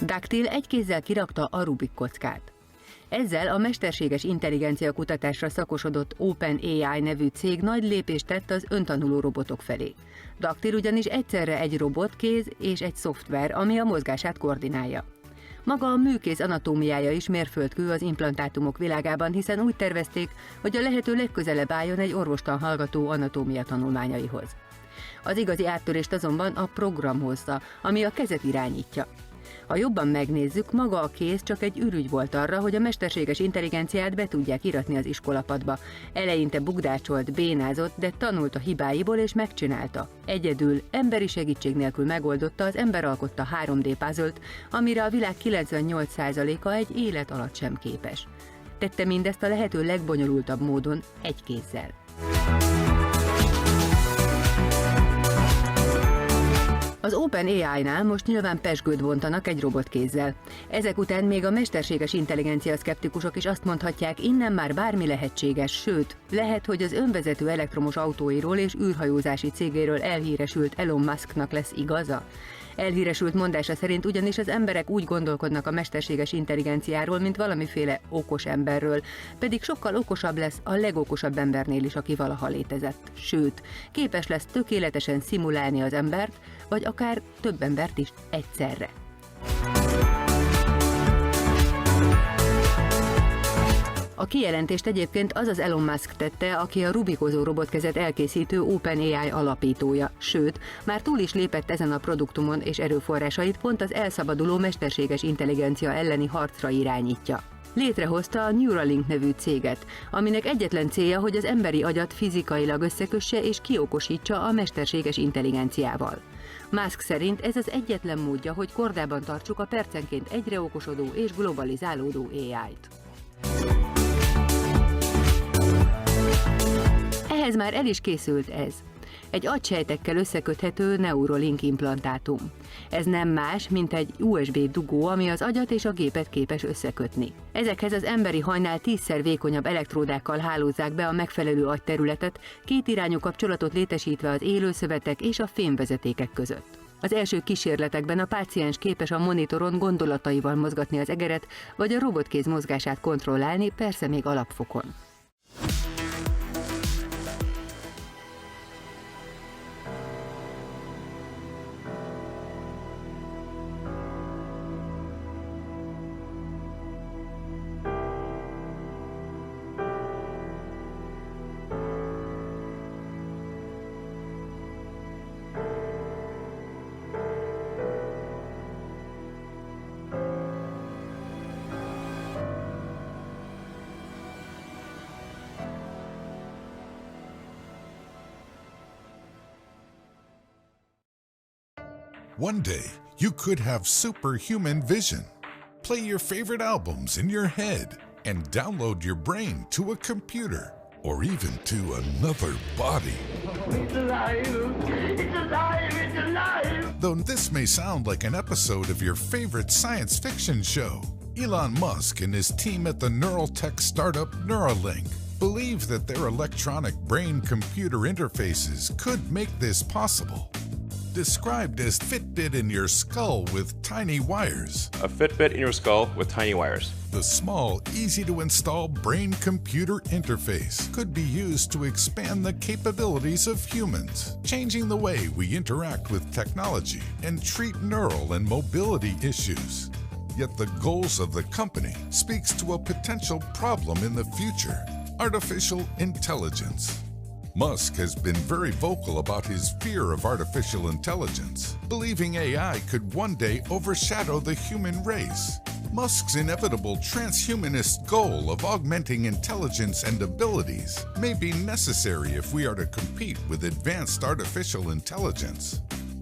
Daktil egy kézzel kirakta a Rubik kockát. Ezzel a mesterséges intelligencia kutatásra szakosodott OpenAI nevű cég nagy lépést tett az öntanuló robotok felé. Daktil ugyanis egyszerre egy robotkéz és egy szoftver, ami a mozgását koordinálja. Maga a műkéz anatómiája is mérföldkő az implantátumok világában, hiszen úgy tervezték, hogy a lehető legközelebb álljon egy orvostan hallgató anatómia tanulmányaihoz. Az igazi áttörést azonban a program hozza, ami a kezet irányítja. Ha jobban megnézzük, maga a kéz csak egy ürügy volt arra, hogy a mesterséges intelligenciát be tudják íratni az iskolapadba. Eleinte bugdácsolt, bénázott, de tanult a hibáiból és megcsinálta. Egyedül, emberi segítség nélkül megoldotta az ember alkotta 3D puzzle-t, amire a világ 98%-a egy élet alatt sem képes. Tette mindezt a lehető legbonyolultabb módon, egy kézzel. Az OpenAI-nál most nyilván pezsgőt bontanak egy robotkézzel. Ezek után még a mesterséges intelligencia szkeptikusok is azt mondhatják, innen már bármi lehetséges, sőt, lehet, hogy az önvezető elektromos autóiról és űrhajózási cégéről elhíresült Elon Musknak lesz igaza. Elhíresült mondása szerint ugyanis az emberek úgy gondolkodnak a mesterséges intelligenciáról, mint valamiféle okos emberről, pedig sokkal okosabb lesz a legokosabb embernél is, aki valaha létezett. Sőt, képes lesz tökéletesen szimulálni az embert, vagy akár több embert is egyszerre. A kijelentést egyébként az az Elon Musk tette, aki a rubikozó robotkezet elkészítő OpenAI alapítója, sőt, már túl is lépett ezen a produktumon és erőforrásait pont az elszabaduló mesterséges intelligencia elleni harcra irányítja. Létrehozta a Neuralink nevű céget, aminek egyetlen célja, hogy az emberi agyat fizikailag összekösse és kiokosítsa a mesterséges intelligenciával. Musk szerint ez az egyetlen módja, hogy kordában tartsuk a percenként egyre okosodó és globalizálódó AI-t. Ehhez már el is készült ez. Egy agysejtekkel összeköthető Neuralink implantátum. Ez nem más, mint egy USB dugó, ami az agyat és a gépet képes összekötni. Ezekhez az emberi hajnál 10-szer vékonyabb elektródákkal hálózzák be a megfelelő agyterületet, kétirányú kapcsolatot létesítve az élőszövetek és a fémvezetékek között. Az első kísérletekben a páciens képes a monitoron gondolataival mozgatni az egeret, vagy a robotkéz mozgását kontrollálni, persze még alapfokon. One day, you could have superhuman vision. Play your favorite albums in your head and download your brain to a computer or even to another body. It's alive! It's alive! It's alive! Though this may sound like an episode of your favorite science fiction show, Elon Musk and his team at the neural tech startup Neuralink believe that their electronic brain-computer interfaces could make this possible. Described as Fitbit in your skull with tiny wires. A Fitbit in your skull with tiny wires. The small, easy-to-install brain-computer interface could be used to expand the capabilities of humans, changing the way we interact with technology and treat neural and mobility issues. Yet the goals of the company speaks to a potential problem in the future: artificial intelligence. Musk has been very vocal about his fear of artificial intelligence, believing AI could one day overshadow the human race. Musk's inevitable transhumanist goal of augmenting intelligence and abilities may be necessary if we are to compete with advanced artificial intelligence.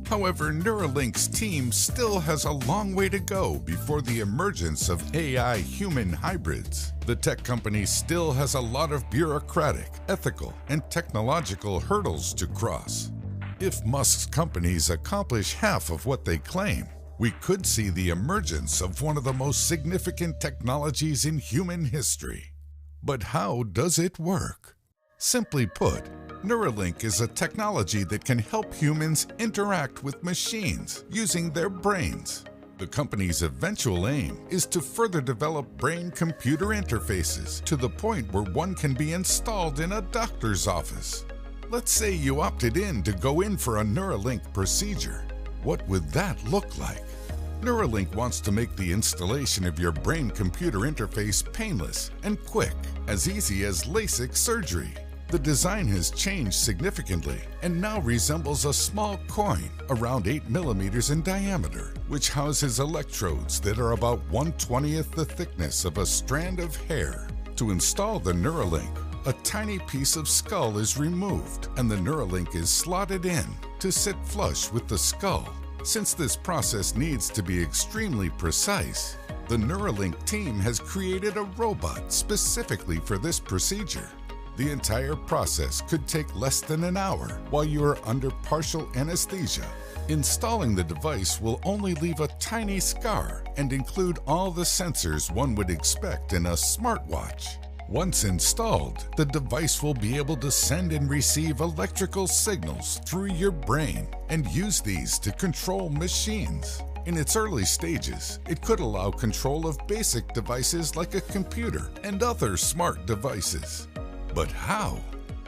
However, Neuralink's team still has a long way to go before the emergence of AI-human hybrids. The tech company still has a lot of bureaucratic, ethical, and technological hurdles to cross. If Musk's companies accomplish half of what they claim, we could see the emergence of one of the most significant technologies in human history. But how does it work? Simply put, Neuralink is a technology that can help humans interact with machines using their brains. The company's eventual aim is to further develop brain-computer interfaces to the point where one can be installed in a doctor's office. Let's say you opted in to go in for a Neuralink procedure. What would that look like? Neuralink wants to make the installation of your brain-computer interface painless and quick, as easy as LASIK surgery. The design has changed significantly and now resembles a small coin around 8 millimeters in diameter, which houses electrodes that are about 1/20th the thickness of a strand of hair. To install the Neuralink, a tiny piece of skull is removed and the Neuralink is slotted in to sit flush with the skull. Since this process needs to be extremely precise, the Neuralink team has created a robot specifically for this procedure. The entire process could take less than an hour while you are under partial anesthesia. Installing the device will only leave a tiny scar and include all the sensors one would expect in a smartwatch. Once installed, the device will be able to send and receive electrical signals through your brain and use these to control machines. In its early stages, it could allow control of basic devices like a computer and other smart devices. But how?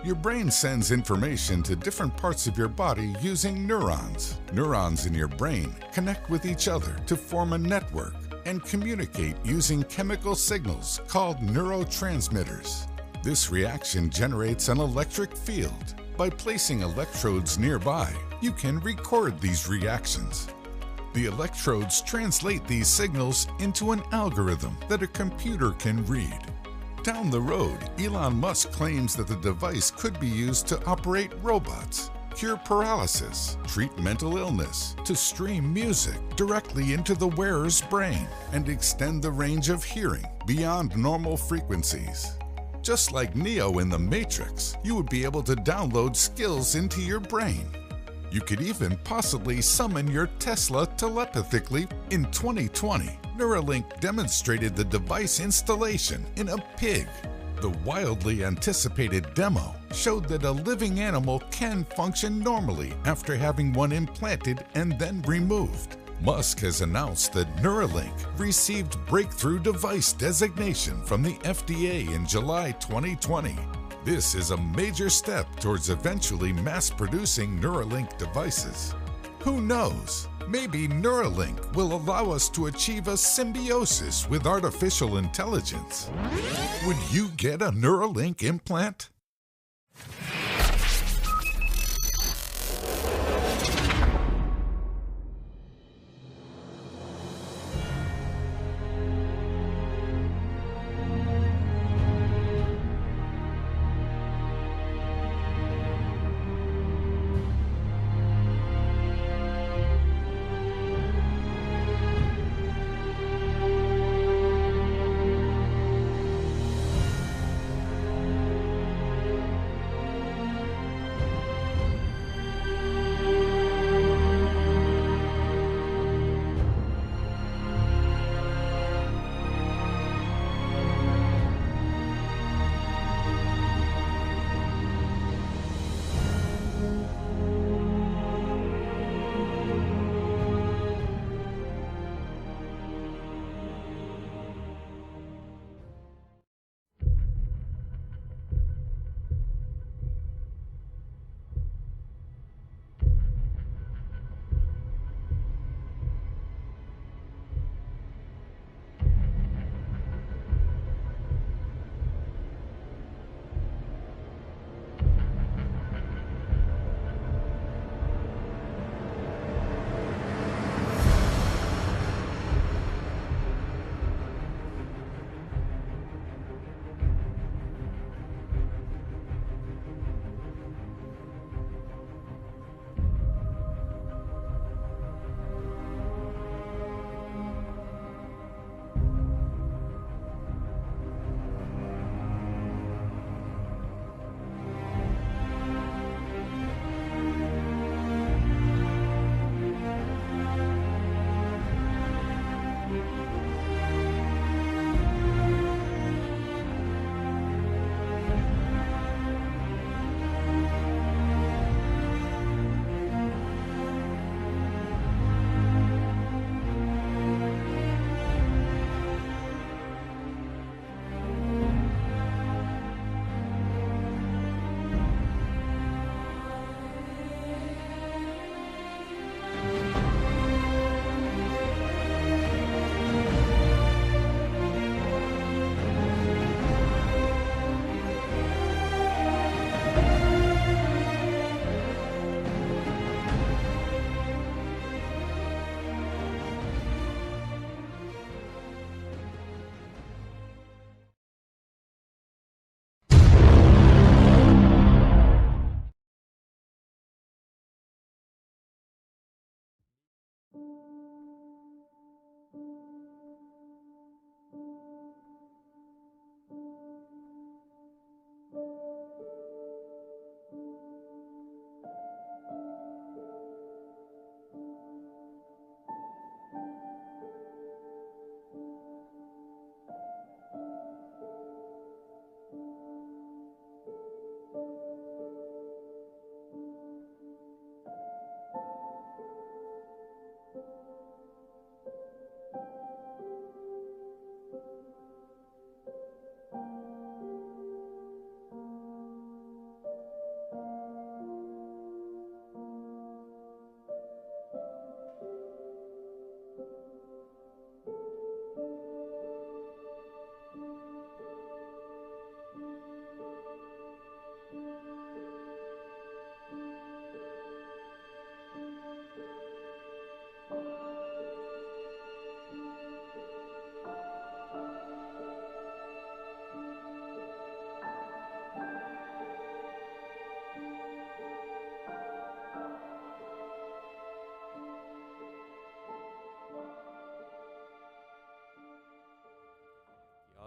Your brain sends information to different parts of your body using neurons. Neurons in your brain connect with each other to form a network and communicate using chemical signals called neurotransmitters. This reaction generates an electric field. By placing electrodes nearby, you can record these reactions. The electrodes translate these signals into an algorithm that a computer can read. Down the road, Elon Musk claims that the device could be used to operate robots, cure paralysis, treat mental illness, to stream music directly into the wearer's brain, and extend the range of hearing beyond normal frequencies. Just like Neo in the Matrix, you would be able to download skills into your brain. You could even possibly summon your Tesla telepathically. In 2020, Neuralink demonstrated the device installation in a pig. The wildly anticipated demo showed that a living animal can function normally after having one implanted and then removed. Musk has announced that Neuralink received breakthrough device designation from the FDA in July 2020. This is a major step towards eventually mass-producing Neuralink devices. Who knows? Maybe Neuralink will allow us to achieve a symbiosis with artificial intelligence. Would you get a Neuralink implant?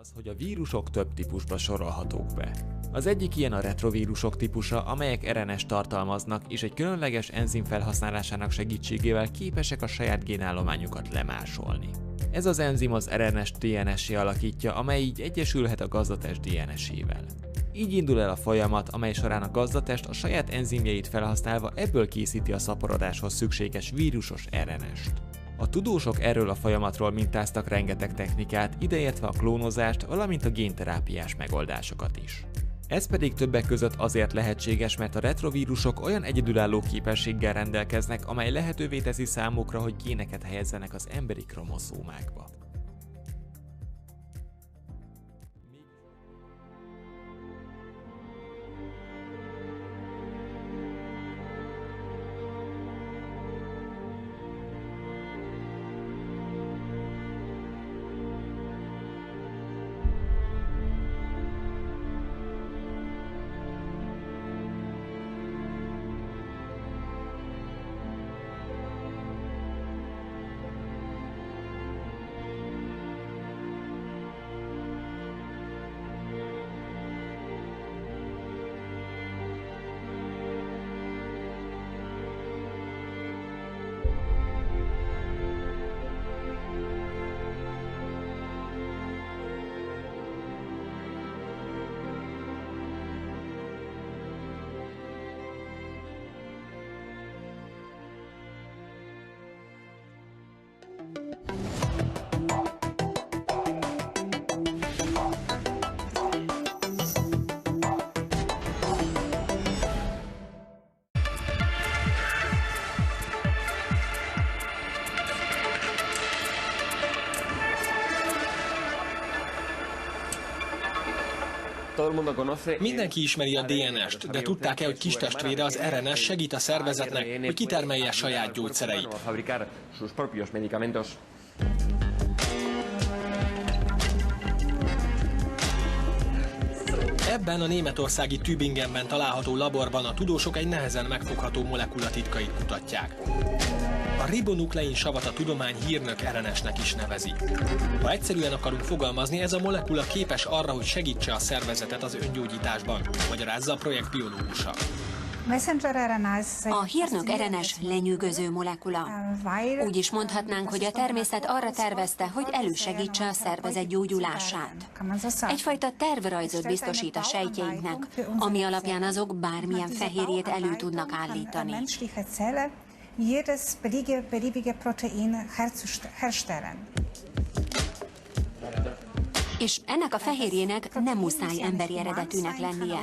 az, hogy a vírusok több típusba sorolhatók be. Az egyik ilyen a retrovírusok típusa, amelyek RNS tartalmaznak, és egy különleges enzim felhasználásának segítségével képesek a saját génállományukat lemásolni. Ez az enzim az RNS-t DNS-é alakítja, amely így egyesülhet a gazdatest DNS-ével. Így indul el a folyamat, amely során a gazdatest a saját enzimjeit felhasználva ebből készíti a szaporodáshoz szükséges vírusos RNS-t. A tudósok erről a folyamatról mintáztak rengeteg technikát, ideértve a klónozást, valamint a génterápiás megoldásokat is. Ez pedig többek között azért lehetséges, mert a retrovírusok olyan egyedülálló képességgel rendelkeznek, amely lehetővé teszi számukra, hogy géneket helyezzenek az emberi kromoszómákba. Mindenki ismeri a DNS-t, de tudták-e, hogy kistestvére az RNS segít a szervezetnek, hogy kitermelje saját gyógyszereit? Ebben a németországi Tübingenben található laborban a tudósok egy nehezen megfogható molekula titkait kutatják. A ribonuklein savat a tudomány hírnök RNS-nek is nevezi. Ha egyszerűen akarunk fogalmazni, ez a molekula képes arra, hogy segítse a szervezetet az öngyógyításban, magyarázza a projekt biológusa. A hírnök RNS lenyűgöző molekula. Úgy is mondhatnánk, hogy a természet arra tervezte, hogy elősegítse a szervezet gyógyulását. Egyfajta tervrajzot biztosít a sejtjeinknek, ami alapján azok bármilyen fehérjét elő tudnak állítani. Jedes beliebige Protein herstellen. És ennek a fehérjének nem muszáj emberi eredetűnek lennie.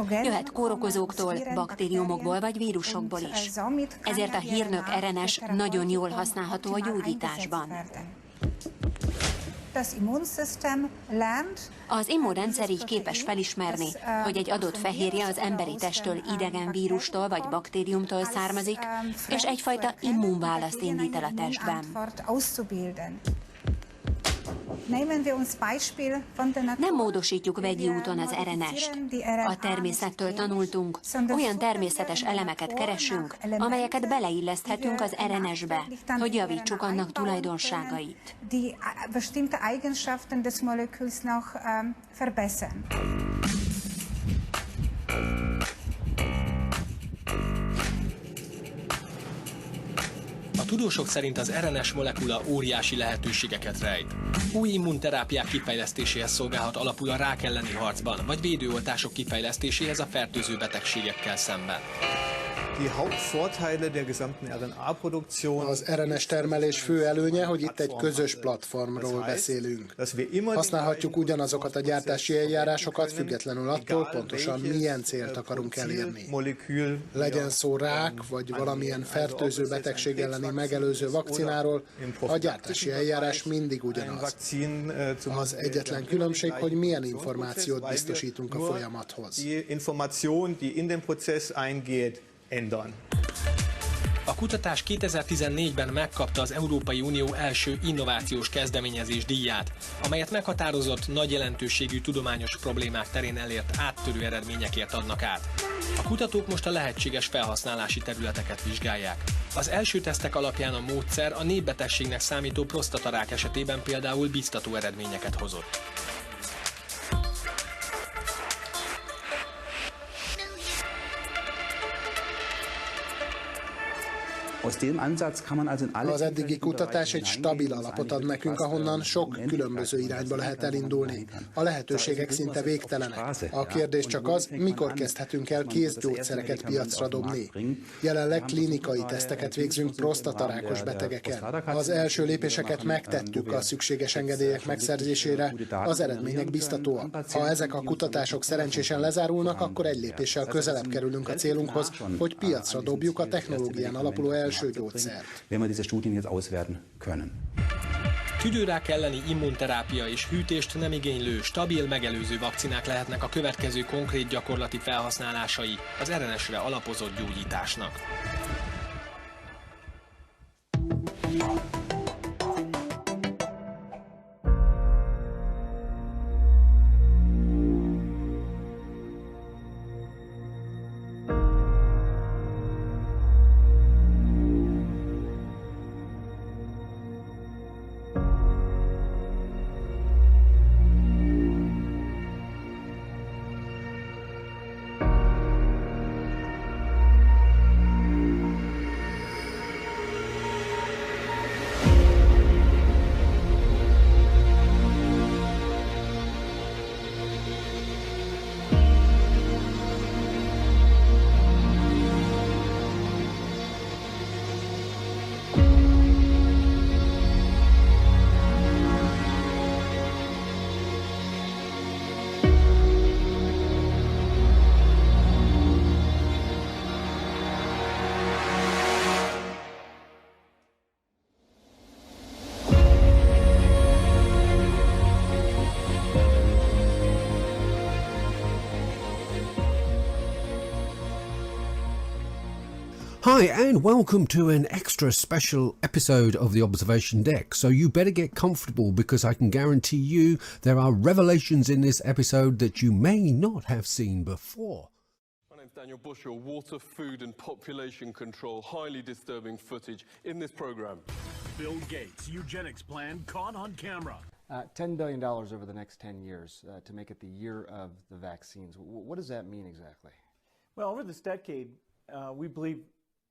Jöhet kórokozóktól, baktériumokból vagy vírusokból is. Ezért a hírnök RNS nagyon jól használható a gyógyításban. Az immunrendszer így képes felismerni, hogy egy adott fehérje az emberi testtől idegen vírustól vagy baktériumtól származik, és egyfajta immunválaszt indít el a testben. Nem módosítjuk vegyi úton az RNS-t. A természettől tanultunk, olyan természetes elemeket keresünk, amelyeket beleilleszthetünk az RNS-be, hogy javítsuk annak tulajdonságait. A tudósok szerint az RNS molekula óriási lehetőségeket rejt. Új immunterápiák kifejlesztéséhez szolgálhat alapul a rák elleni harcban, vagy védőoltások kifejlesztéséhez a fertőző betegségekkel szemben. Az RNS termelés fő előnye, hogy itt egy közös platformról beszélünk. Használhatjuk ugyanazokat a gyártási eljárásokat, függetlenül attól pontosan milyen célt akarunk elérni. Legyen szó rák, vagy valamilyen fertőző betegség elleni megelőző vakcináról, a gyártási eljárás mindig ugyanaz. Az egyetlen különbség, hogy milyen információt biztosítunk a folyamathoz. A kutatás 2014-ben megkapta az Európai Unió első innovációs kezdeményezés díját, amelyet meghatározott, nagy jelentőségű tudományos problémák terén elért áttörő eredményekért adnak át. A kutatók most a lehetséges felhasználási területeket vizsgálják. Az első tesztek alapján a módszer a népbetegségnek számító prosztatarák esetében például biztató eredményeket hozott. Az eddigi kutatás egy stabil alapot ad nekünk, ahonnan sok különböző irányba lehet elindulni. A lehetőségek szinte végtelenek. A kérdés csak az, mikor kezdhetünk el készgyógyszereket piacra dobni. Jelenleg klinikai teszteket végzünk prostatarákos betegeken. Az első lépéseket megtettük a szükséges engedélyek megszerzésére, az eredmények biztatóak. Ha ezek a kutatások szerencsésen lezárulnak, akkor egy lépéssel közelebb kerülünk a célunkhoz, hogy piacra dobjuk a technológián alapuló első gyógyszert. Tüdőrák elleni immunterápia és hűtést nem igénylő, stabil megelőző vakcinák lehetnek a következő konkrét gyakorlati felhasználásai az RNS-re alapozott gyógyításnak. Hi and welcome to an extra special episode of the Observation Deck. So you better get comfortable because I can guarantee you there are revelations in this episode that you may not have seen before. My name's Daniel Bushell, Water, Food and Population Control. Highly disturbing footage in this program. Bill Gates' eugenics plan caught on camera. $10 billion over the next 10 years to make it the year of the vaccines. What does that mean exactly? Well, over this decade, we believe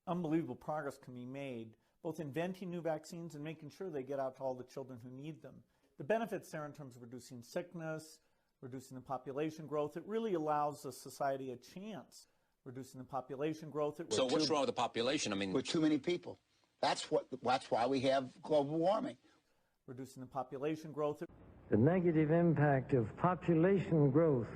unbelievable progress can be made, both inventing new vaccines and making sure they get out to all the children who need them. The benefits there in terms of reducing sickness, reducing the population growth, it really allows the society a chance. Reducing the population growth. So what's wrong with the population? I mean, we're too many people. That's why we have global warming. Reducing the population growth. The negative impact of population growth.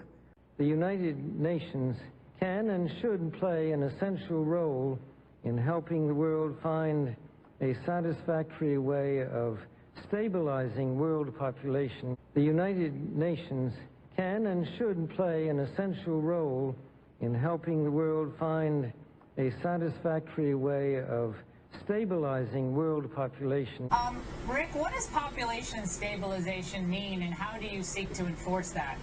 The United Nations can and should play an essential role in helping the world find a satisfactory way of stabilizing world population. The United Nations can and should play an essential role in helping the world find a satisfactory way of stabilizing world population. Rick, what does population stabilization mean and how do you seek to enforce that?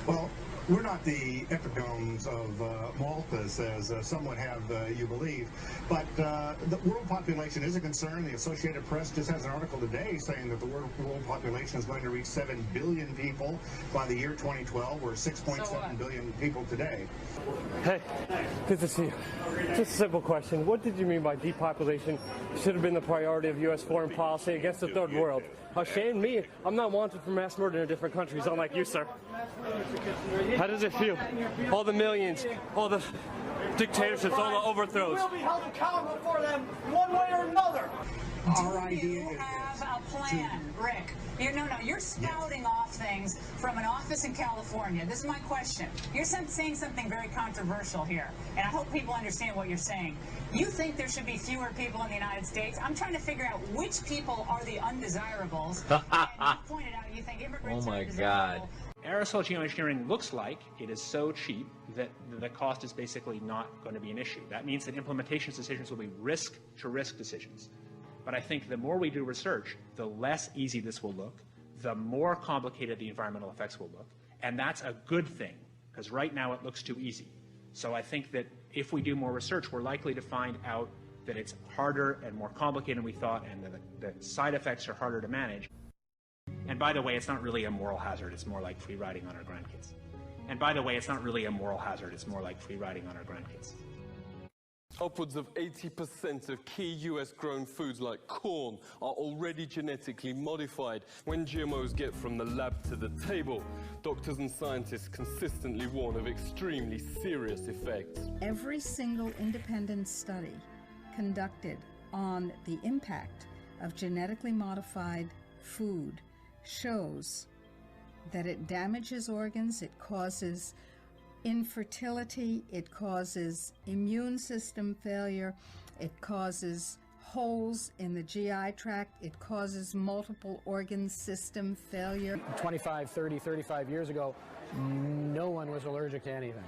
Well, we're not the epigones of Malthus, as some would have you believe, but the world population is a concern. The Associated Press just has an article today saying that the world population is going to reach 7 billion people by the year 2012. We're 6.7 billion people today. Hey, good to see you. Just a simple question. What did you mean by depopulation should have been the priority of U.S. foreign policy against the third world? Shame me. I'm not wanted for mass murder in different countries, unlike you, sir. How does it feel? All the millions, all the dictatorships, all the overthrows. We'll be held accountable for them one way or another. Do you have a plan, Rick? You're spouting off things from an office in California. This is my question. You're saying something very controversial here, and I hope people understand what you're saying. You think there should be fewer people in the United States? I'm trying to figure out which people are the undesirables. And you pointed out you think immigrants are undesirable. Aerosol geoengineering looks like it is so cheap that the cost is basically not going to be an issue. That means that implementation decisions will be risk-to-risk decisions. But I think the more we do research, the less easy this will look, the more complicated the environmental effects will look. And that's a good thing, because right now it looks too easy. So I think that if we do more research, we're likely to find out that it's harder and more complicated than we thought, and the side effects are harder to manage. And by the way, it's not really a moral hazard. It's more like free riding on our grandkids. And by the way, it's not really a moral hazard. It's more like free riding on our grandkids. Upwards of 80% of key US-grown foods like corn are already genetically modified. When GMOs get from the lab to the table, doctors and scientists consistently warn of extremely serious effects. Every single independent study conducted on the impact of genetically modified food shows that it damages organs, it causes infertility, it causes immune system failure, it causes holes in the GI tract, it causes multiple organ system failure. 25, 30, 35 years ago, no one was allergic to anything.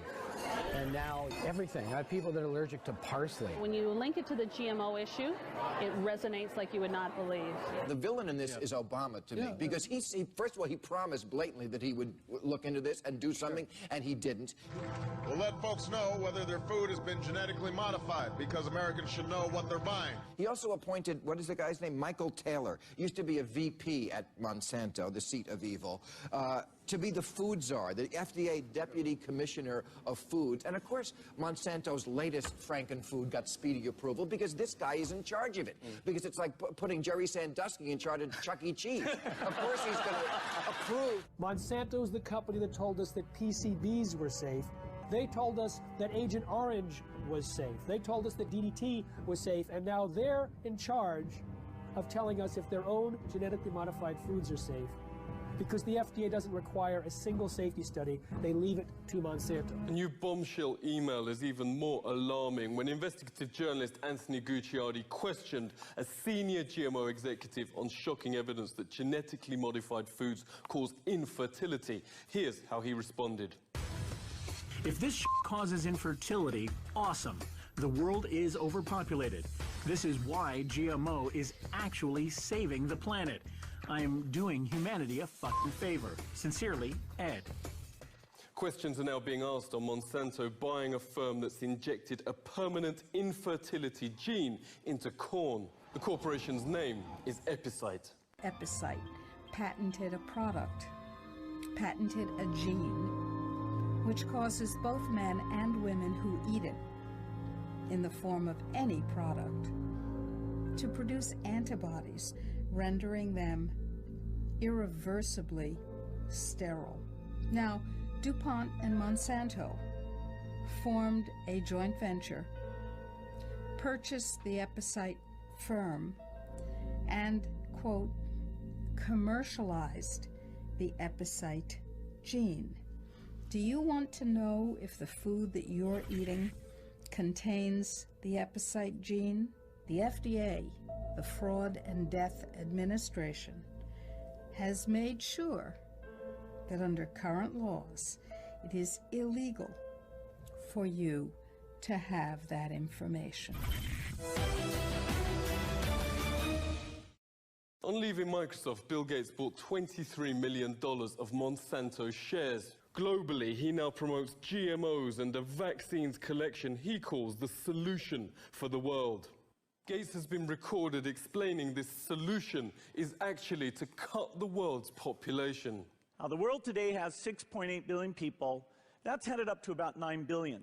And now everything. I have people that are allergic to parsley. When you link it to the GMO issue, it resonates like you would not believe. The villain in this is Obama to me, because he first of all, he promised blatantly that he would look into this and do something, and he didn't. We'll let folks know whether their food has been genetically modified, because Americans should know what they're buying. He also appointed, what is the guy's name? Michael Taylor. Used to be a VP at Monsanto, the seat of evil, to be the food czar, the FDA Deputy Commissioner of Foods. And of course, Monsanto's latest Frankenfood got speedy approval because this guy is in charge of it. Because it's like putting Jerry Sandusky in charge of Chuck E. Cheese. Of course he's going to approve. Monsanto's the company that told us that PCBs were safe. They told us that Agent Orange was safe. They told us that DDT was safe. And now they're in charge of telling us if their own genetically modified foods are safe. Because the FDA doesn't require a single safety study, they leave it to Monsanto. A new bombshell email is even more alarming when investigative journalist Anthony Gucciardi questioned a senior GMO executive on shocking evidence that genetically modified foods cause infertility. Here's how he responded. If this causes infertility, awesome. The world is overpopulated. This is why GMO is actually saving the planet. I'm doing humanity a fucking favor. Sincerely, Ed. Questions are now being asked on Monsanto buying a firm that's injected a permanent infertility gene into corn. The corporation's name is Epicite. Epicite patented a product, patented a gene, which causes both men and women who eat it, in the form of any product, to produce antibodies, rendering them irreversibly sterile. Now, DuPont and Monsanto formed a joint venture, purchased the Epicite firm, and, quote, commercialized the Epicite gene. Do you want to know if the food that you're eating contains the Epicite gene? The FDA, the Fraud and Death Administration, has made sure that under current laws, it is illegal for you to have that information. On leaving Microsoft, Bill Gates bought $23 million of Monsanto shares. Globally, he now promotes GMOs and a vaccines collection he calls the solution for the world. Gates has been recorded explaining this solution is actually to cut the world's population. Now, the world today has 6.8 billion people. That's headed up to about 9 billion.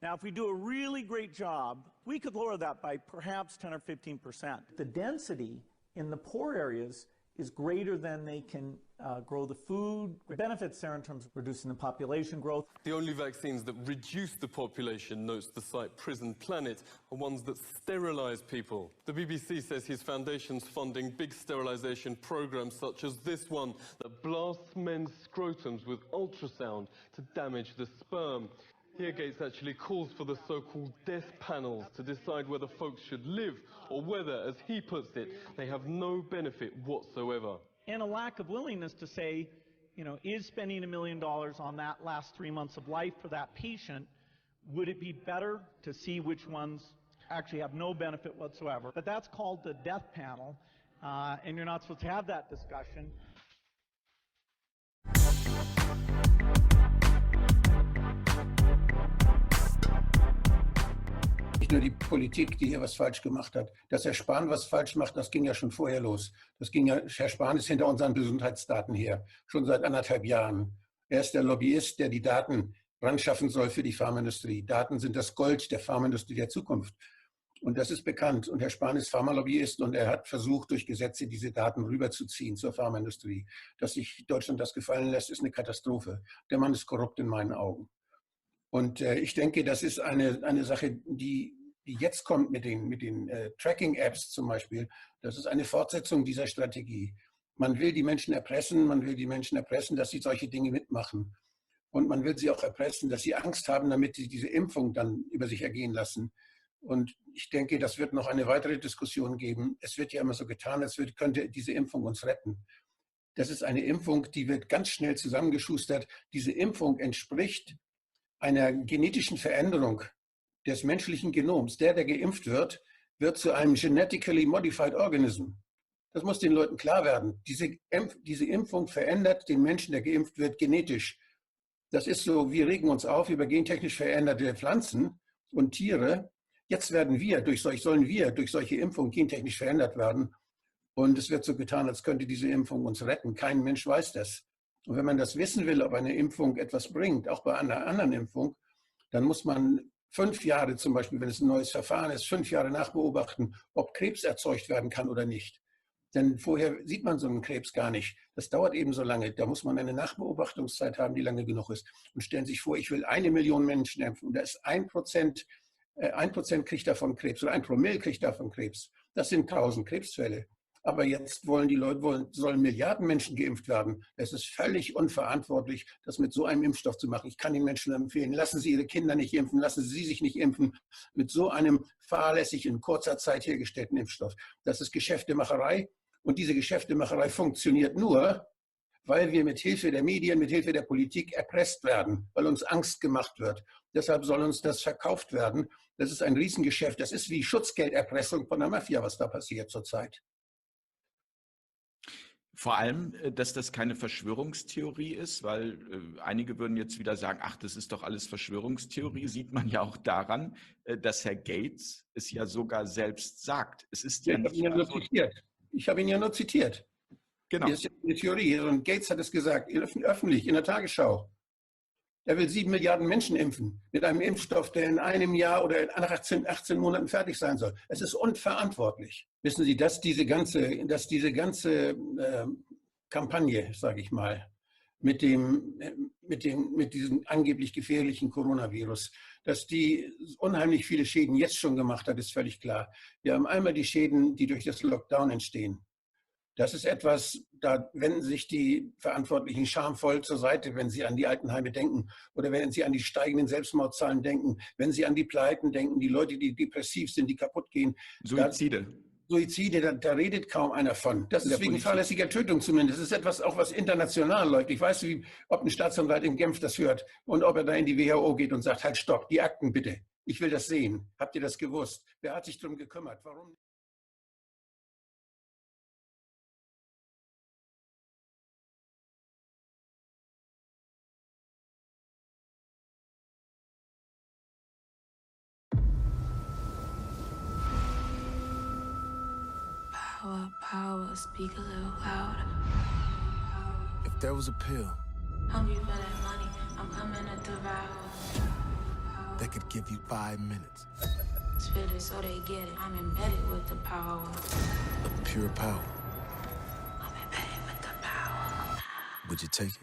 Now, if we do a really great job, we could lower that by perhaps 10 or 15%. The density in the poor areas is greater than they can grow the food. The benefits there in terms of reducing the population growth. The only vaccines that reduce the population, notes the site Prison Planet, are ones that sterilize people. The BBC says his foundation's funding big sterilization programs such as this one that blasts men's scrotums with ultrasound to damage the sperm. Here Gates actually calls for the so-called death panels to decide whether folks should live or whether, as he puts it, they have no benefit whatsoever. And a lack of willingness to say, you know, is spending $1 million on that last 3 months of life for that patient, would it be better to see which ones actually have no benefit whatsoever? But that's called the death panel, and you're not supposed to have that discussion. Nicht nur die Politik, die hier was falsch gemacht hat. Dass Herr Spahn was falsch macht, das ging ja schon vorher los. Herr Spahn ist hinter unseren Gesundheitsdaten her, schon seit 1,5 Jahren. Er ist der Lobbyist, der die Daten ran schaffen soll für die Pharmaindustrie. Daten sind das Gold der Pharmaindustrie der Zukunft. Und das ist bekannt. Und Herr Spahn ist Pharmalobbyist und er hat versucht, durch Gesetze diese Daten rüberzuziehen zur Pharmaindustrie. Dass sich Deutschland das gefallen lässt, ist eine Katastrophe. Der Mann ist korrupt in meinen Augen. Und ich denke, das ist eine Sache, die jetzt kommt mit den Tracking-Apps zum Beispiel. Das ist eine Fortsetzung dieser Strategie. Man will die Menschen erpressen, dass sie solche Dinge mitmachen. Und man will sie auch erpressen, dass sie Angst haben, damit sie diese Impfung dann über sich ergehen lassen. Und ich denke, das wird noch eine weitere Diskussion geben. Es wird ja immer so getan, könnte diese Impfung uns retten. Das ist eine Impfung, die wird ganz schnell zusammengeschustert. Diese Impfung entspricht einer genetischen Veränderung des menschlichen Genoms. Der geimpft wird, wird zu einem genetically modified organism. Das muss den Leuten klar werden. Diese Impfung verändert den Menschen, der geimpft wird, genetisch. Das ist so, wir regen uns auf über gentechnisch veränderte Pflanzen und Tiere. Jetzt sollen wir durch solche Impfungen gentechnisch verändert werden. Und es wird so getan, als könnte diese Impfung uns retten. Kein Mensch weiß das. Und wenn man das wissen will, ob eine Impfung etwas bringt, auch bei einer anderen Impfung, dann muss man 5 Jahre zum Beispiel, wenn es ein neues Verfahren ist, 5 Jahre nachbeobachten, ob Krebs erzeugt werden kann oder nicht. Denn vorher sieht man so einen Krebs gar nicht. Das dauert eben so lange. Da muss man eine Nachbeobachtungszeit haben, die lange genug ist. Und stellen Sie sich vor, ich will 1 Million Menschen impfen. Und da ist 1% kriegt davon Krebs oder 1 Promille kriegt davon Krebs. Das sind 1000 Krebsfälle. Aber jetzt sollen Milliarden Menschen geimpft werden. Es ist völlig unverantwortlich, das mit so einem Impfstoff zu machen. Ich kann den Menschen empfehlen, lassen Sie Ihre Kinder nicht impfen, lassen Sie sich nicht impfen mit so einem fahrlässig in kurzer Zeit hergestellten Impfstoff. Das ist Geschäftemacherei. Und diese Geschäftemacherei funktioniert nur, weil wir mit Hilfe der Medien, mit Hilfe der Politik erpresst werden, weil uns Angst gemacht wird. Deshalb soll uns das verkauft werden. Das ist ein Riesengeschäft. Das ist wie Schutzgelderpressung von der Mafia, was da passiert zurzeit. Vor allem, dass das keine Verschwörungstheorie ist, weil einige würden jetzt wieder sagen, ach, das ist doch alles Verschwörungstheorie, sieht man ja auch daran, dass Herr Gates es ja sogar selbst sagt. Es ist ja nicht Ich habe ihn ja nur zitiert. Genau. Das ist eine Theorie. Und Gates hat es gesagt, öffentlich, in der Tagesschau. Er will 7 Milliarden Menschen impfen mit einem Impfstoff, der in einem Jahr oder nach 18 Monaten fertig sein soll. Es ist unverantwortlich. Wissen Sie, dass diese ganze Kampagne, sage ich mal, mit diesem angeblich gefährlichen Coronavirus, dass die unheimlich viele Schäden jetzt schon gemacht hat, ist völlig klar. Wir haben einmal die Schäden, die durch das Lockdown entstehen. Das ist etwas, da wenden sich die Verantwortlichen schamvoll zur Seite, wenn sie an die Altenheime denken oder wenn sie an die steigenden Selbstmordzahlen denken, wenn sie an die Pleiten denken, die Leute, die depressiv sind, die kaputt gehen. Suizide, da redet kaum einer von. Das ist wegen fahrlässiger Tötung zumindest. Das ist etwas, auch was international läuft. Ich weiß, ob ein Staatsanwalt in Genf das hört und ob er da in die WHO geht und sagt, halt stopp, die Akten bitte. Ich will das sehen. Habt ihr das gewusst? Wer hat sich darum gekümmert? Warum? Power, power, speak a little louder. If there was a pill Hungry for that money, I'm coming to devour. that could give you 5 minutes Spit it so they get it. I'm embedded with the power. of pure power, I'm embedded with the power. would you take it?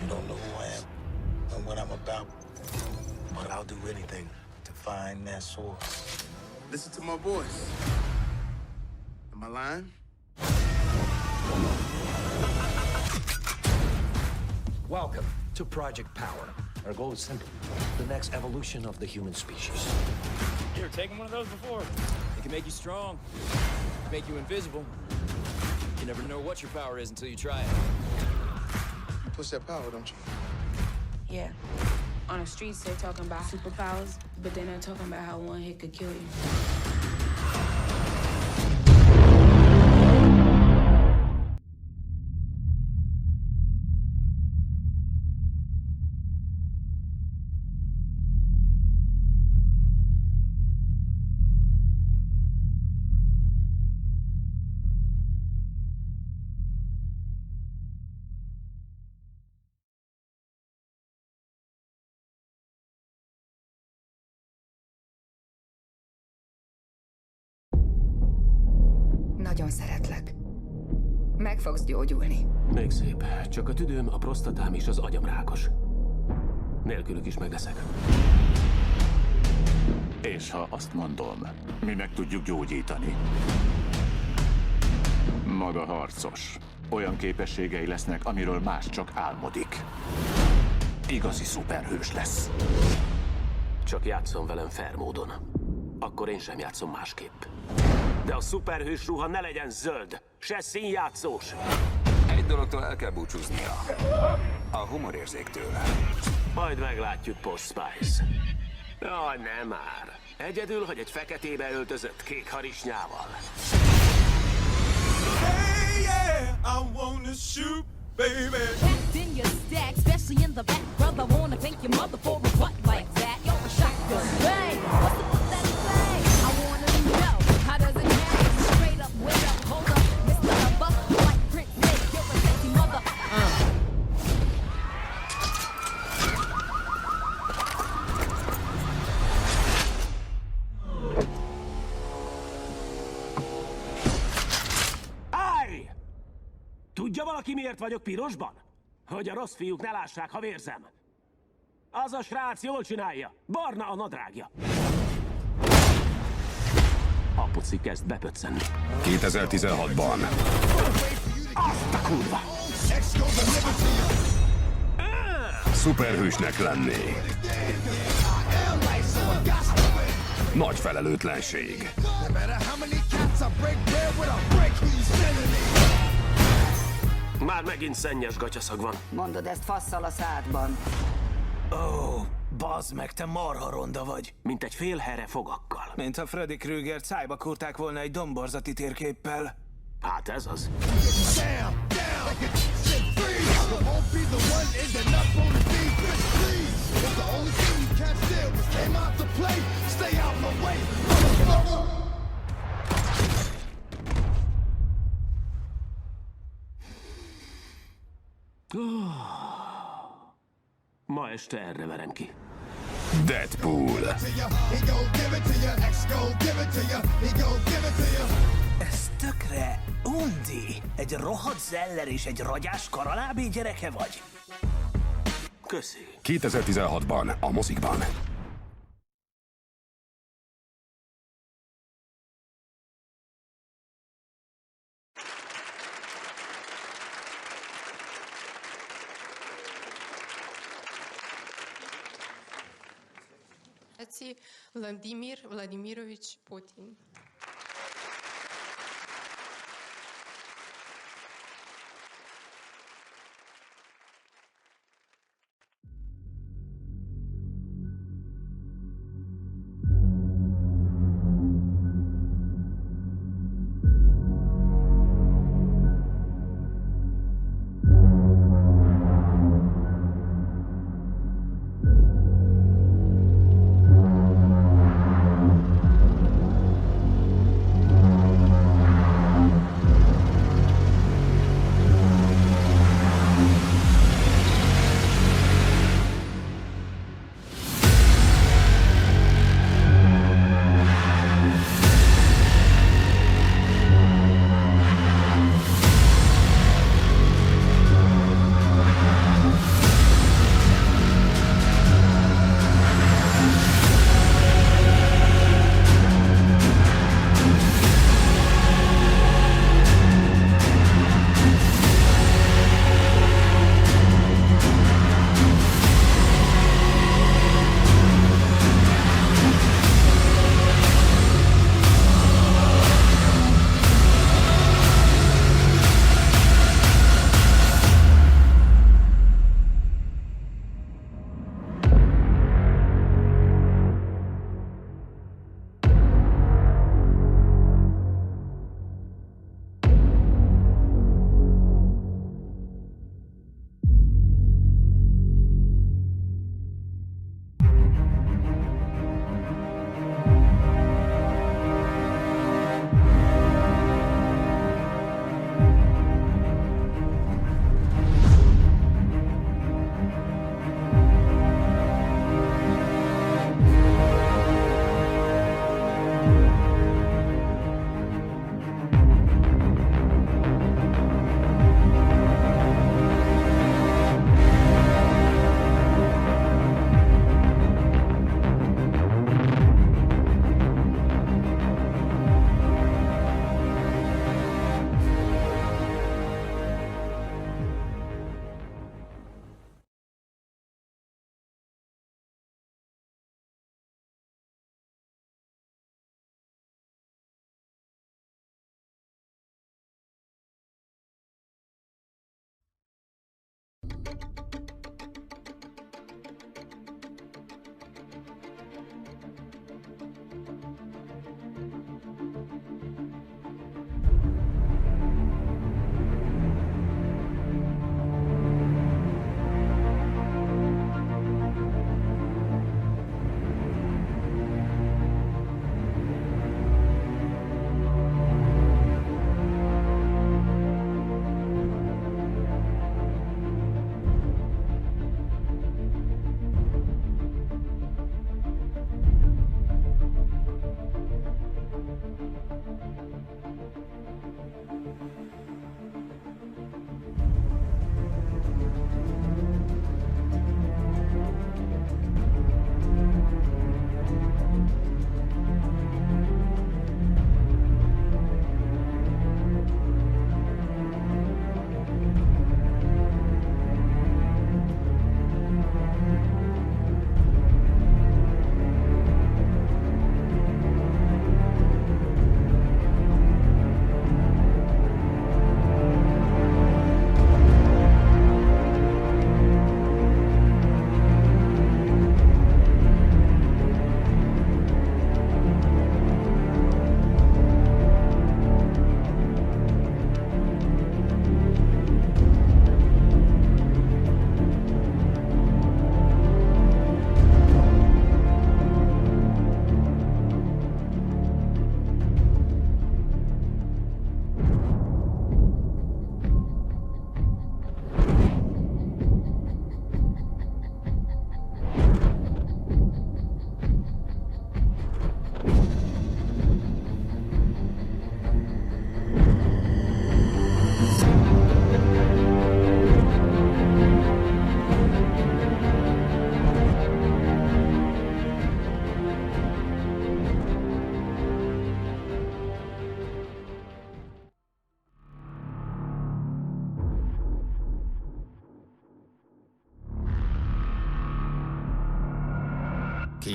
You don't know who I am and what I'm about, but I'll do anything to find that source. Listen to my voice. Am I lying? Welcome to Project Power. Our goal is simple: the next evolution of the human species. You ever taken one of those before? It can make you strong, make you invisible. You never know what your power is until you try it. You push that power, don't you? Yeah. On the streets, they're talking about superpowers, but they're not talking about how one hit could kill you. Nagyon szeretlek. Meg fogsz gyógyulni. Még szép. Csak a tüdőm, a prostatám és az agyam rákos. Nélkülük is meg leszek. És ha azt mondom, mi meg tudjuk gyógyítani. Maga harcos. Olyan képességei lesznek, amiről más csak álmodik. Igazi szuperhős lesz. Csak játszom velem fair módon. Akkor én sem játszom másképp. De a szuperhős ruha ne legyen zöld, se színjátszós. Egy dologtól el kell búcsúznia. A humorérzéktől. Majd meglátjuk, Post Spice. Jaj, nem már. Egyedül, hogy egy feketébe öltözött kék harisnyával. Hey, yeah, I wanna shoot, baby. Packed in your stack, especially in the back, brother. Wanna thank your mother for a butt like that. You're a shotgun. Hey, what's the pathetic thing? I wanna know, how does it hang? Straight up, wait up, hold up, Mr. Buck, like Prince Nick, you're a sexy mother. Tudja valaki, miért vagyok pirosban? Hogy a rossz fiúk ne lássák, ha vérzem. Az a srác jól csinálja. Barna a nadrágja. A puci kezd bepöccenni. 2016-ban. Azt a kurva! Szuperhősnek lenni. Nagy felelőtlenség. Már megint szennyes gatyaszag van. Mondod ezt fasszal a szádban. Ó, bazd meg, te marha ronda vagy. Mint egy fél here fogakkal. Mintha Freddy Krügert szájba kurták volna egy domborzati térképpel. Hát ez az. Ma este erre verem ki. Deadpool. Ez tökre undi. Egy rohadt zeller és egy ragyás karalábé gyereke vagy? Köszi. 2016-ban a mozikban. Vladimir Vladimirovich Putin.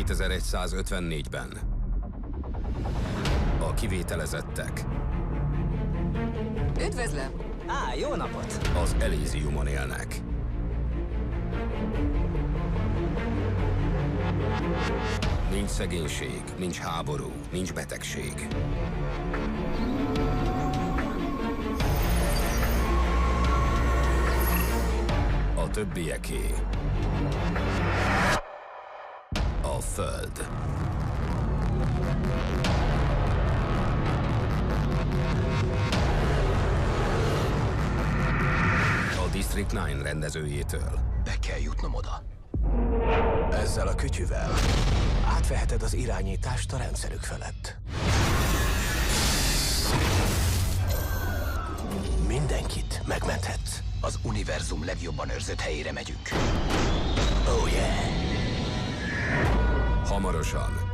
2154-ben a kivételezettek Üdvözlöm! Jó napot! az Elysiumon élnek. Nincs szegénység, nincs háború, nincs betegség. A többieké a Föld. A District 9 rendezőjétől. Be kell jutnom oda. Ezzel a kütyüvel átveheted az irányítást a rendszerük felett. Mindenkit megmenthetsz. Az univerzum legjobban őrzött helyére megyünk. Oh yeah! Hamarosan.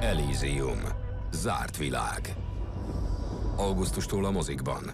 Elysium. Zárt világ. Augusztustól a mozikban.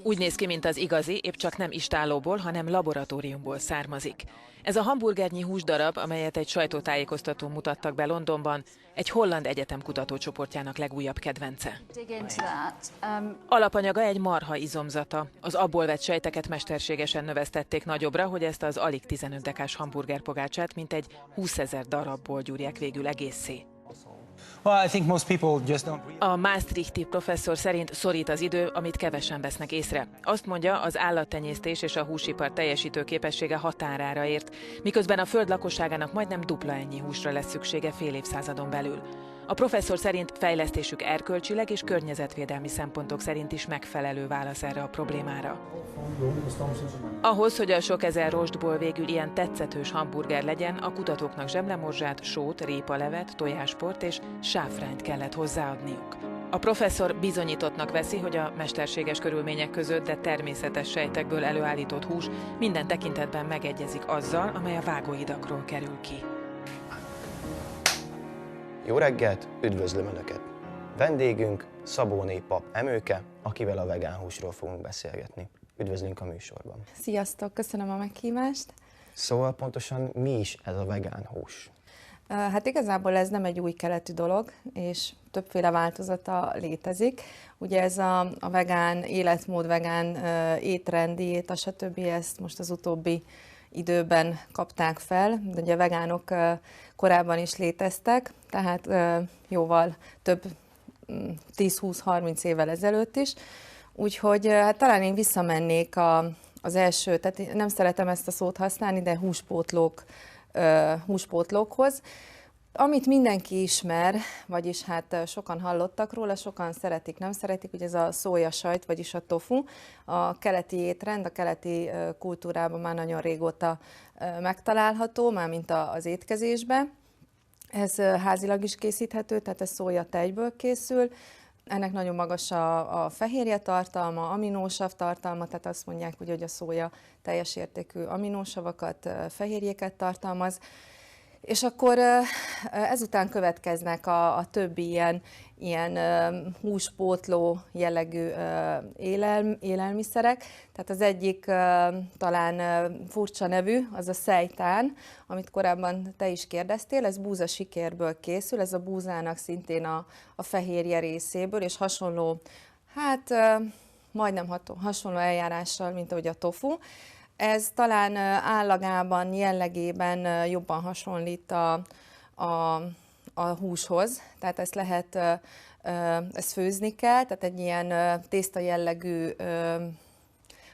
Úgy néz ki, mint az igazi, épp csak nem istállóból, hanem laboratóriumból származik. Ez a hamburgernyi húsdarab, amelyet egy sajtótájékoztatón mutattak be Londonban, egy holland egyetem kutatócsoportjának legújabb kedvence. Alapanyaga egy marha izomzata. Az abból vett sejteket mesterségesen növesztették nagyobbra, hogy ezt az alig 15 dekás hamburgerpogácsát mintegy 20 000 darabból gyúrják végül egészé. A Maastrichti professzor szerint szorít az idő, amit kevesen vesznek észre. Azt mondja, az állattenyésztés és a húsipar teljesítő képessége határára ért, miközben a föld lakosságának majdnem dupla ennyi húsra lesz szüksége fél évszázadon belül. A professzor szerint fejlesztésük erkölcsileg és környezetvédelmi szempontok szerint is megfelelő válasz erre a problémára. Ahhoz, hogy a sok ezer rostból végül ilyen tetszetős hamburger legyen, a kutatóknak zsemlemorzsát, sót, répalevet, tojásport és sáfrányt kellett hozzáadniuk. A professzor bizonyítottnak veszi, hogy a mesterséges körülmények között, de természetes sejtekből előállított hús minden tekintetben megegyezik azzal, amely a vágóhidakról kerül ki. Jó reggelt, üdvözlöm Önöket! Vendégünk Szabóné pap Emőke, akivel a vegán húsról fogunk beszélgetni. Üdvözlünk a műsorban! Sziasztok, köszönöm a meghívást! Szóval pontosan mi is ez a vegán hús? Hát igazából ez nem egy új keletű dolog, és többféle változata létezik. Ugye ez a vegán életmód, vegán étrend, diéta, stb. Ezt most az utóbbi időben kapták fel, de ugye a vegánok korábban is léteztek, tehát jóval több 10-20-30 évvel ezelőtt is. Úgyhogy hát talán én visszamennék az első, tehát nem szeretem ezt a szót használni, de húspótlókhoz. Amit mindenki ismer, vagyis hát sokan hallottak róla, sokan szeretik, nem szeretik, ugye ez a szójasajt, vagyis a tofu. A keleti étrend, a keleti kultúrában már nagyon régóta megtalálható, mármint az étkezésben. Ez házilag is készíthető, tehát ez szójatejből készül. Ennek nagyon magas a fehérje tartalma, aminósav tartalma, tehát azt mondják, hogy a szója teljes értékű aminósavakat, fehérjéket tartalmaz. És akkor ezután következnek a többi ilyen húspótló jellegű élelmiszerek. Tehát az egyik talán furcsa nevű, az a szejtán, amit korábban te is kérdeztél, ez búzasikérből készül, ez a búzának szintén a fehérje részéből, és hasonló, hát majdnem hasonló eljárással, mint ahogy a tofu. Ez talán állagában, jellegében jobban hasonlít a húshoz, tehát ezt lehet, ezt főzni kell, tehát egy ilyen tészta jellegű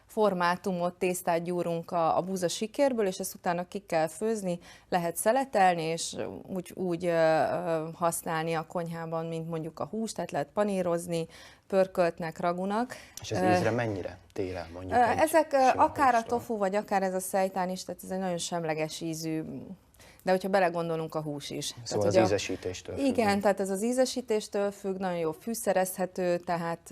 formátumot, tésztát gyúrunk a búzasikérből, és ezt utána ki kell főzni, lehet szeletelni, és úgy használni a konyhában, mint mondjuk a húst, tehát lehet panírozni, pörköltnek, ragunak. És ez ízre mennyire tér el, mondjuk? Ezek akár a tofu, vagy akár ez a szejtán is, tehát ez egy nagyon semleges ízű, de hogyha belegondolunk, a hús is. Szóval tehát, az ízesítéstől függ. Igen, tehát ez az ízesítéstől függ, nagyon jó fűszerezhető, tehát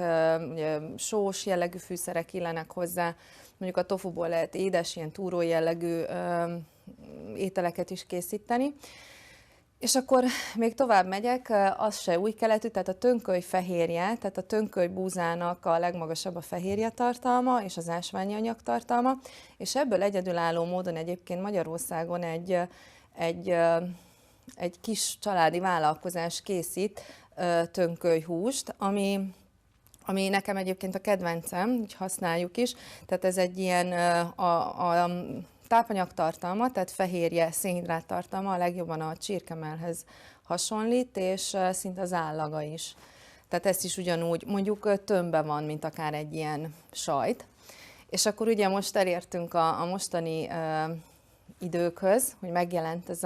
ugye, sós jellegű fűszerek illenek hozzá. Mondjuk a tofuból lehet édes, ilyen túró jellegű ételeket is készíteni. És akkor még tovább megyek, az se új keletű, tehát a tönköly fehérje, tehát a tönköly búzának a legmagasabb a fehérje tartalma és az ásványi anyag tartalma, és ebből egyedülálló módon egyébként Magyarországon egy kis családi vállalkozás készít tönkölyhúst, ami nekem egyébként a kedvencem, úgy használjuk is, tehát ez egy ilyen a tápanyagtartalma, tehát fehérje, szénhidrát tartalma a legjobban a csirkemellhez hasonlít, és szinte az állaga is. Tehát ezt is ugyanúgy, mondjuk tömbben van, mint akár egy ilyen sajt. És akkor ugye most elértünk a mostani időkhöz, hogy megjelent ez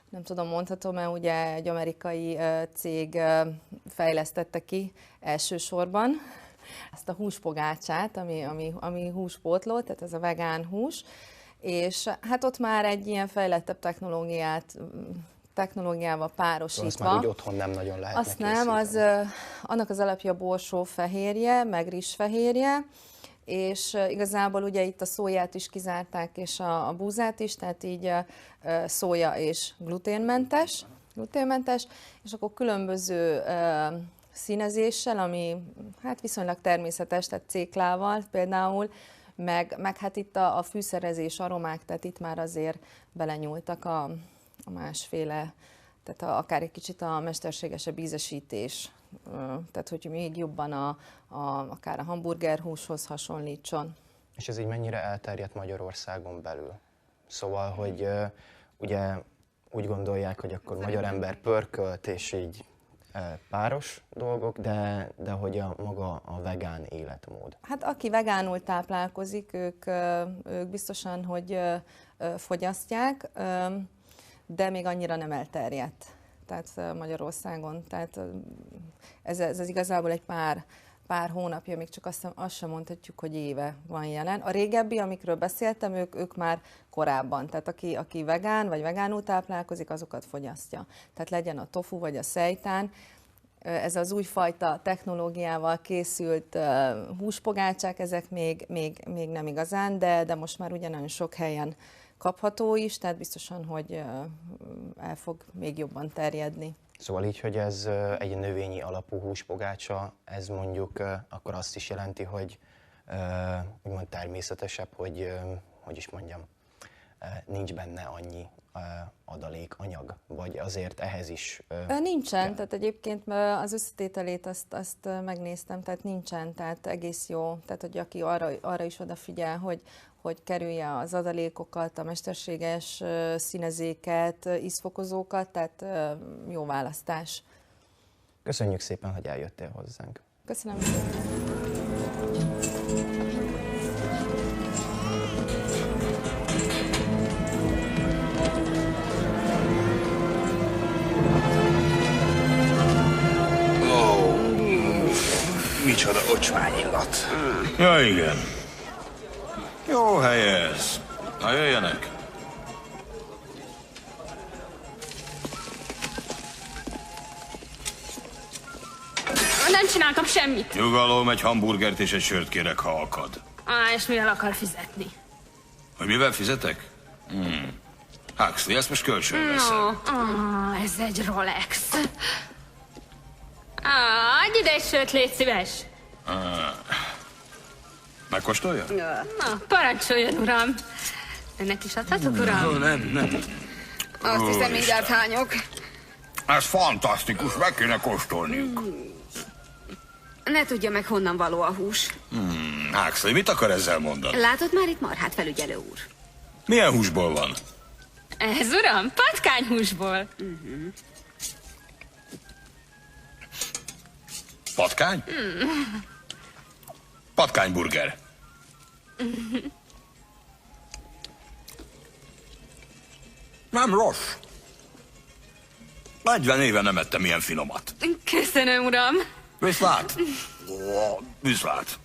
nem tudom, mondhatom-e, ugye egy amerikai cég fejlesztette ki elsősorban ezt a húspogácsát, ami húspótló, tehát ez a vegán hús, és hát ott már egy ilyen fejlettebb technológiával párosítva. Azt már úgy otthon nem nagyon lehetne azt nem, annak az alapja borsófehérje, meg rizsfehérje, és igazából ugye itt a szóját is kizárták, és a búzát is, tehát így szója és gluténmentes, és akkor különböző színezéssel, ami hát viszonylag természetes, tehát céklával például, meg hát itt a fűszerezés, aromák, tehát itt már azért belenyúltak a másféle, tehát akár egy kicsit a mesterségesebb ízesítés, tehát hogy még jobban akár a hamburgerhúshoz hasonlítson. És ez így mennyire elterjedt Magyarországon belül? Szóval, hogy ugye úgy gondolják, hogy akkor magyar ember pörkölt, és így páros dolgok, de hogy maga a vegán életmód. Hát aki vegánul táplálkozik, ők biztosan, hogy fogyasztják, de még annyira nem elterjedt. Tehát Magyarországon. Tehát ez igazából egy pár hónapja, még csak azt sem mondhatjuk, hogy éve van jelen. A régebbi, amikről beszéltem, ők már korábban. Tehát aki vegán vagy vegánul táplálkozik, azokat fogyasztja. Tehát legyen a tofu vagy a szeitan. Ez az újfajta technológiával készült húspogácsák, ezek még nem igazán, de most már ugye nagyon sok helyen kapható is, tehát biztosan, hogy el fog még jobban terjedni. Szóval így, hogy ez egy növényi alapú húspogácsa, ez mondjuk akkor azt is jelenti, hogy úgymond természetesebb, hogy is mondjam, nincs benne annyi adalékanyag, vagy azért ehhez is... Nincsen, kell. Tehát egyébként az összetételét azt megnéztem, tehát nincsen, tehát egész jó, tehát hogy aki arra is odafigyel, hogy kerülje az adalékokat, a mesterséges színezéket, ízfokozókat, tehát jó választás. Köszönjük szépen, hogy eljöttél hozzánk. Köszönöm szépen. Micsoda ocsmányillat. Ja, igen. Jó hely ez. Na, jöjjenek. Nem csináltam semmit. Nyugalom, egy hamburgert és egy sört kérek, ha akad. És mivel akar fizetni? Hogy mivel fizetek? Huxley, ezt most kölcsön veszem. Ez egy Rolex. Adj ide egy sört, légy szíves. Megkóstolja? Na, parancsoljon, uram. Önnek is adhatok, uram? Nem. Azt hiszem, mindjárt hányok. Ez fantasztikus, meg kéne kóstolniuk. Ne tudja meg, honnan való a hús. Huxley, mit akar ezzel mondani? Látod már itt marhát, felügyelő úr? Milyen húsból van? Ez, uram, patkányhúsból. Patkány? Patkányburger. Nem rossz. 40 éve nem ettem ilyen finomat. Köszönöm, uram. Viszlát. Viszlát.